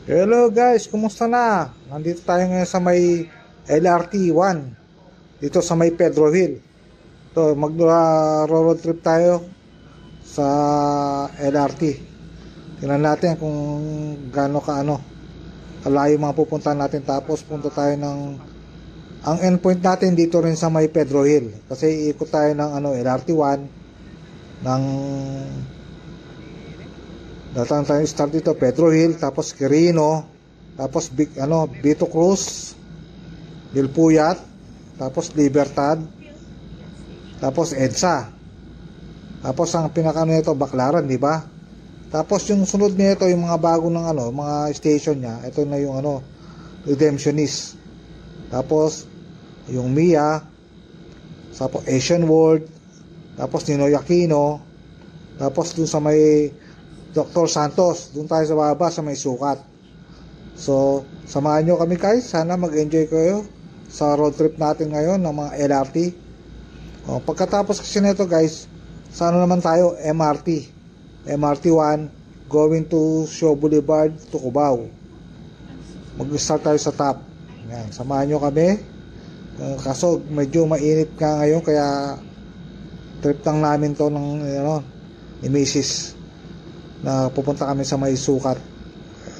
Hello guys, kumusta na? Nandito tayo ngayon sa may LRT 1 dito sa may Pedro Hill. To mag-road trip tayo sa LRT. Tingnan natin kung gaano kaano kalayo mga pupuntahan natin, tapos punta tayo ng ang endpoint natin dito rin sa may Pedro Hill kasi iikot tayo ng LRT 1 ng datang tayo start dito Pedro Hill, tapos Quirino, tapos Vito Cruz, Dilpuyat, tapos Libertad, tapos EDSA, tapos ang pinakano nito Baclaran, di ba? Tapos yung sunod nito yung mga bago ng mga station niya. Ito na yung Redemptionist. Tapos yung Mia, tapos Asian World, tapos Ninoy Aquino, tapos dun sa may Dr. Santos, dun tayo sa baba sa may sukat. So, samahan nyo kami guys. Sana mag-enjoy kayo sa road trip natin ngayon ng mga LRT. Pagkatapos kasi nito guys, sana naman tayo MRT 1 going to Shaw Boulevard to Cubao. Mag-start tayo sa top. Yan, samahan nyo kami. Kaso medyo mainit ka ngayon, kaya trip lang namin to ng ni Mrs. na pupunta kami sa may sukat,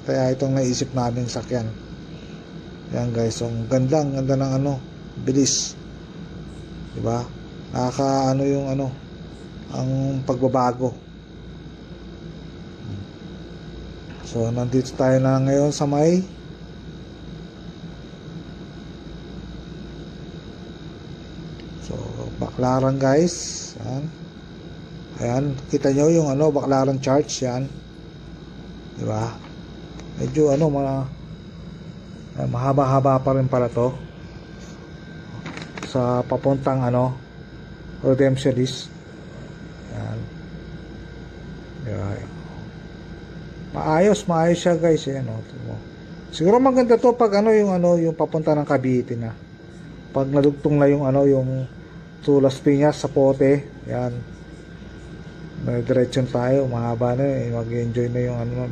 kaya itong naisip namin sakyan. Yan guys, so ganda ng bilis, diba? Nakaka yung ang pagbabago. So nandito tayo na ngayon sa may Baclaran guys. Yan. Ayan, kita nyo yung Baclaran Church yan. Di ba? Medyo mahaba-haba pa rin pala to. Sa papuntang Redemptionist. Yan. Di ba? Maayos siya guys, eh, siguro maganda to pag yung papunta ng Cavite na. Pag nadugtong na yung Tulas Piñas sa Pote, yan. May diretsyon tayo, mahaba na eh. Mag-enjoy na yung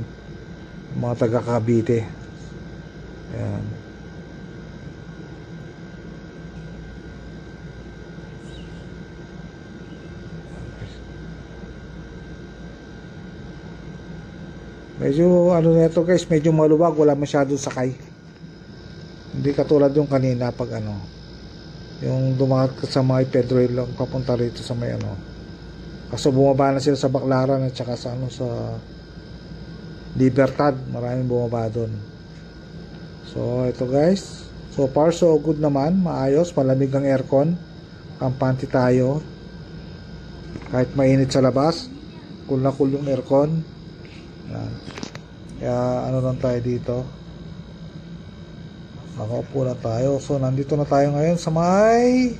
mga taga Cavite. Ayan. Medyo nito guys, medyo maluwag, wala masyadong sakay. Hindi katulad yung kanina pag yung dumagat ka sa mga Pedro Hill lang papunta rito sa may kaso bumaba na sila sa Baclaran at saka sa Libertad, maraming bumaba doon. So ito guys, so far so good naman, maayos, malamig ang aircon, kampante tayo kahit mainit sa labas, cool na cool yung aircon. Yan. Kaya lang tayo dito, nakaupo na tayo. So nandito na tayo ngayon sa may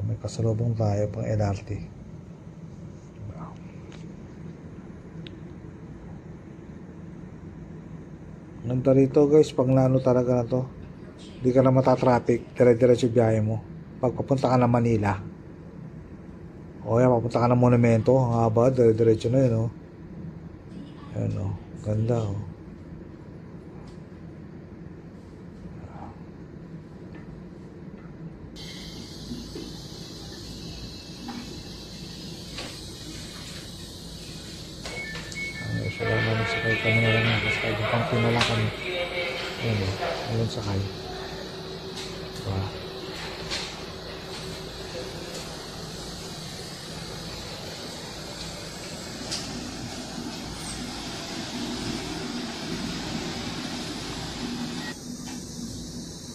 may kasalubong tayo pang LRT. Ganda rito guys, pag talaga na to, hindi ka na matatraffic, dire-diretso biyahe mo pag papunta ka na Manila. O yan, papunta ka na Monumento, ang haba, dire-diretso na yun. Ayan ganda So naman sakay kami na lang nakasakay yung pangkin na lang kami. Ayan sakay. Diba?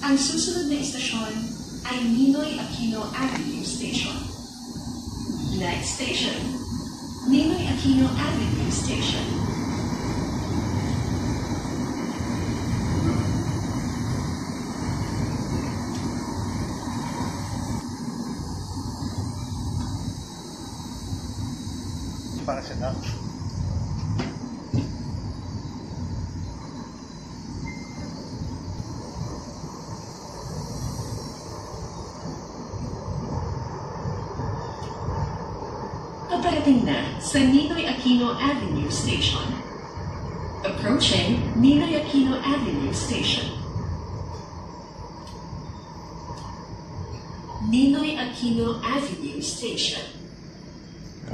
Ang susunod na istasyon ay Ninoy Aquino Avenue Station. Next station, Ninoy Aquino Avenue Station. Para siya na. Paparating na sa Ninoy Aquino Avenue Station. Approaching Ninoy Aquino Avenue Station. Ninoy Aquino Avenue Station.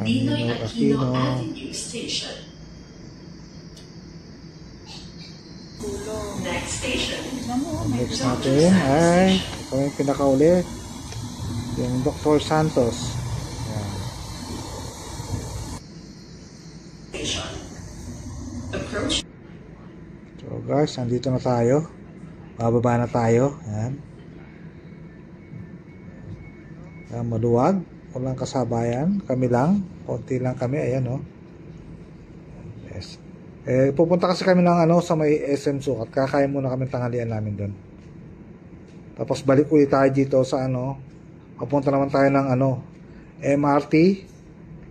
Ninoy Aquino Avenue Station. Next station. Next natin ay ito yung pinakauli, yung Dr. Santos. Ayan. Station. Approach. So guys, nandito na tayo. Bababa na tayo. Ayan. Ayan, maluwag. Walang kasabayan. Kami lang. Konti lang kami. Ayan, oh. Yes. Pupunta kasi kami ng sa may SM Sukat. Kakain muna kami tanghalian namin doon. Tapos balik ulit tayo dito sa papunta naman tayo ng MRT.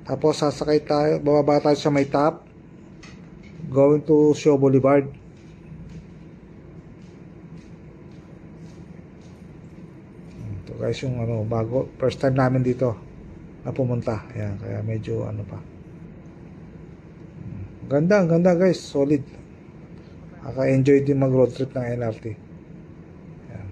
Tapos sasakay tayo, bababa tayo sa may top, going to Shaw Boulevard. Ito guys yung bago, first time namin dito na pumunta. Ayan, kaya medyo pa. Ganda, ang ganda guys, solid. Nakaka-enjoy din mag road trip ng LRT. Ayan.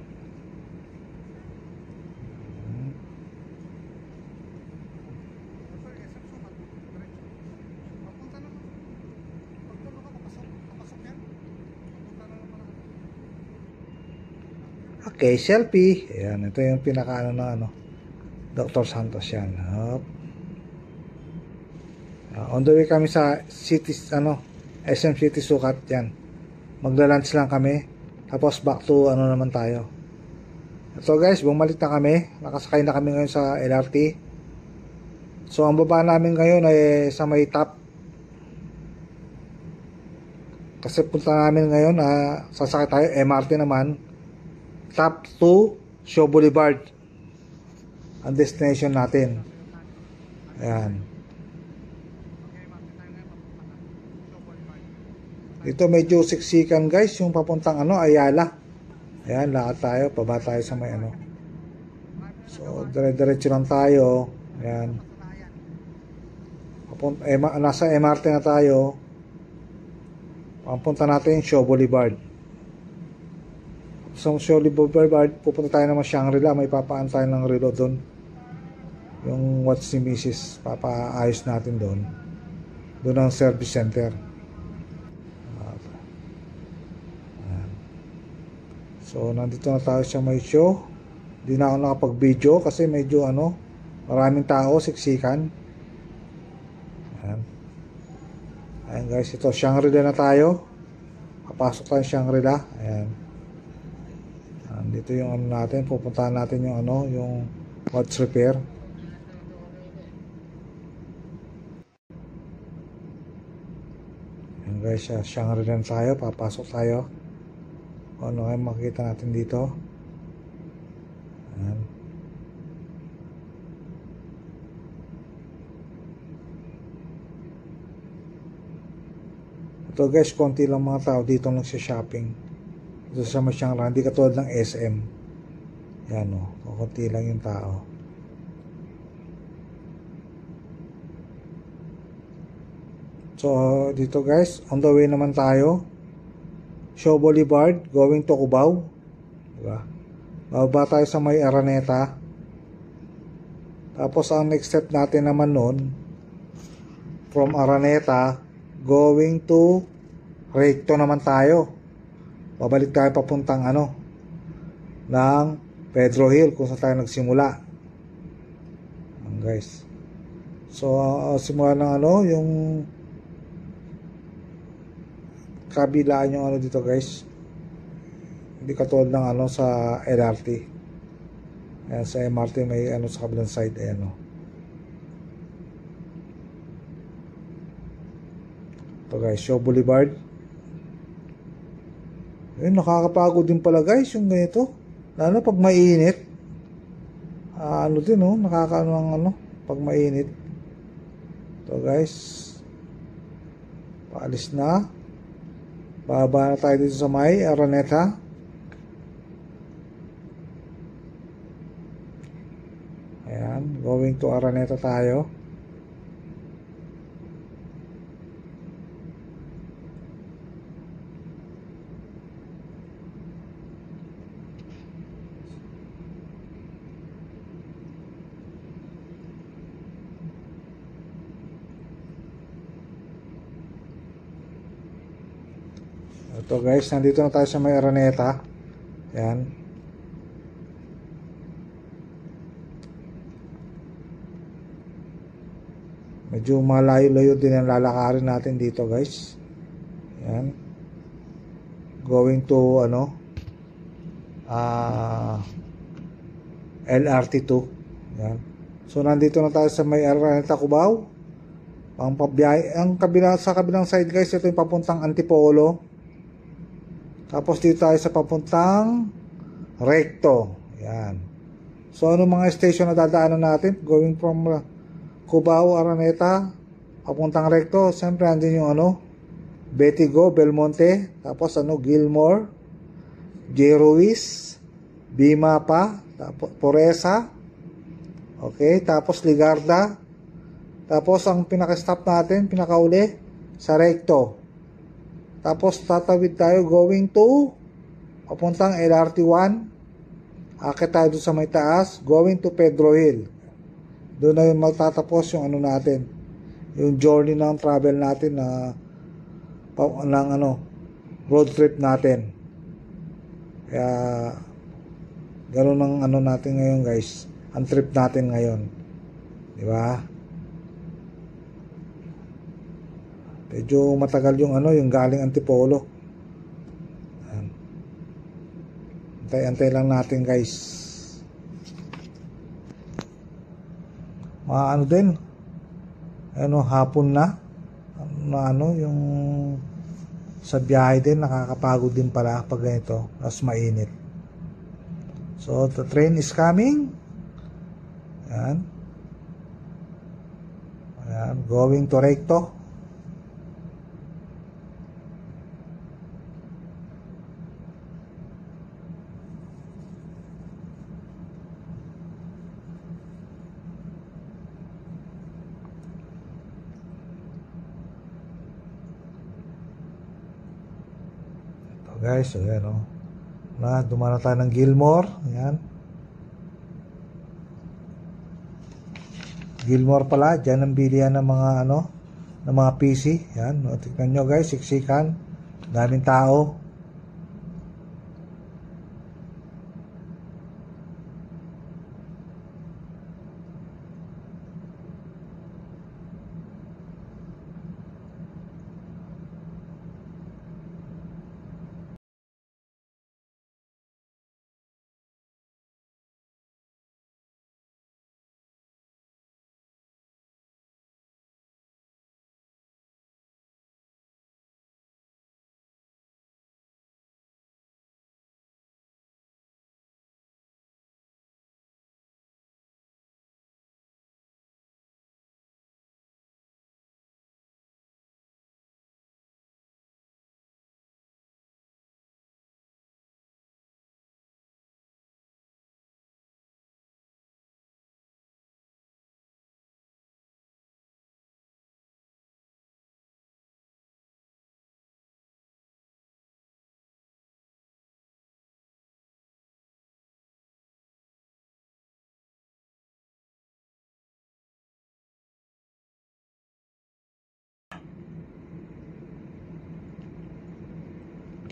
Okay, selfie. Ayan, ito yung pinaka ng Dr. Santos yan. Hop. On the way kami sa city, SM City Sukat yan. Magla-lunch lang kami. Tapos back to naman tayo. So guys, bumalik na kami. Nakasakay na kami ngayon sa LRT. So ang baba namin ngayon ay sa may top. Kasi punta namin ngayon, sasakay tayo, MRT naman. Top to Shaw Boulevard. Ang destination natin. Ayan. Dito medyo siksikan guys, yung papuntang Ayala. Ayan, lakad tayo, paba tayo sa may So, dire-diretso lang tayo. Ayan. Nasa MRT na tayo. Papunta natin yung Shaw Boulevard. Sa Shaw Boulevard, pupunta tayo naman Shangri-La. May papaan tayo ng relo doon. Yung watch ni Mrs. Papaayos natin doon. Doon ang service center. So, nandito na tayo sa may show. Hindi na ako nakapag-video kasi medyo maraming tao, siksikan. Ayan. Ayan guys, ito, Shangri-La na tayo. Papasok tayo Shangri-La. Ayan. Dito yung natin, pupuntahan natin yung yung watch repair. Ayan guys, Shangri-La na tayo, papasok tayo. Ano kayo makikita natin dito. Ayan. Ito guys, konti lang mga tao dito nagsha-shopping. Ito sa Shangri-La, hindi katulad ng SM. Yan konti lang yung tao. So dito guys, on the way naman tayo. Shaw Boulevard, going to Cubao. Diba? Bababa tayo sa may Araneta. Tapos ang next step natin naman nun, from Araneta, going to Recto naman tayo. Babalik tayo papuntang ng Pedro Hill, kung saan tayo nagsimula. Guys. So, simula ng yung kabilaan yung dito guys, hindi katulad ng sa LRT. Ayan, sa MRT may sa kabilang side. Ayan ito guys, Shaw Boulevard. Ayun, nakakapagod din pala guys yung ganito, lalo pag mainit. Din nakakaano pag mainit. Ito guys, paalis na. Bababa na tayo dito sa may Araneta. Ayan, going to Araneta tayo. Ito guys, nandito na tayo sa may Araneta. Yan. Medyo malayo-layo din ang lalakarin natin dito guys. Yan. Going to LRT2. Yan. So nandito na tayo sa may Araneta, Cubao. Ang pabiyahe, sa kabilang side guys, ito yung papuntang Antipolo. Tapos dito tayo sa papuntang Recto. Yan. So ano mga station na dadaanan natin going from Cubao, Araneta papuntang Recto? Siyempre andin yung Betigo, Belmonte, tapos Gilmore, J. Ruiz, Bimapa, tapos Poresa. Okay, tapos Ligarda. Tapos ang pinaka-stop natin, pinakauli sa Recto. Tapos tatawid tayo going to papuntang LRT1. Akit tayo doon sa may taas, going to Pedro Hill. Doon na yung magtatapos yung natin, yung journey ng travel natin road trip natin. Kaya ganun ang natin ngayon guys, ang trip natin ngayon, di ba? Medyo matagal yung yung galing Antipolo. Antay-antay lang natin guys. Din hapon na yung sa biyahe din, nakakapagod din pala pag ganito, mas mainit. So the train is coming. Yan. Ayan, going to Recto. Guys, so yan dumana tayo ng Gilmore. Ayan. Gilmore pala, dyan ang bilihan ng mga ng mga PC. Ayan, tignan nyo guys, siksikan, daming tao.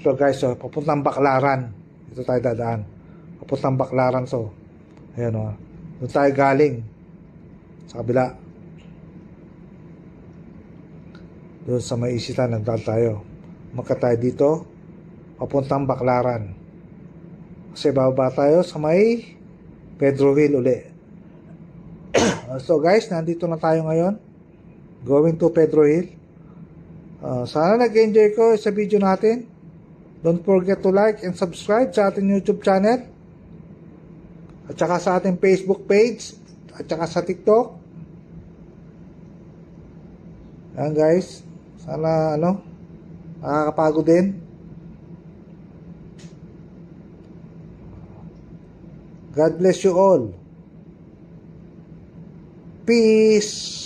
So guys, papuntang Baclaran. Dito tayo dadaan. Papuntang Baclaran. So, ayan doon tayo galing. Sa kabila. Doon sa may Isitan, nagdaan tayo. Magka tayo dito. Papuntang Baclaran. Kasi bababa tayo sa may Pedro Hill uli. So guys, nandito na tayo ngayon. Going to Pedro Hill. Sana nag-enjoy ko sa video natin. Don't forget to like and subscribe sa ating YouTube channel. At saka sa ating Facebook page. At saka sa TikTok. Ayan guys. Sana nakakapagod din. God bless you all. Peace.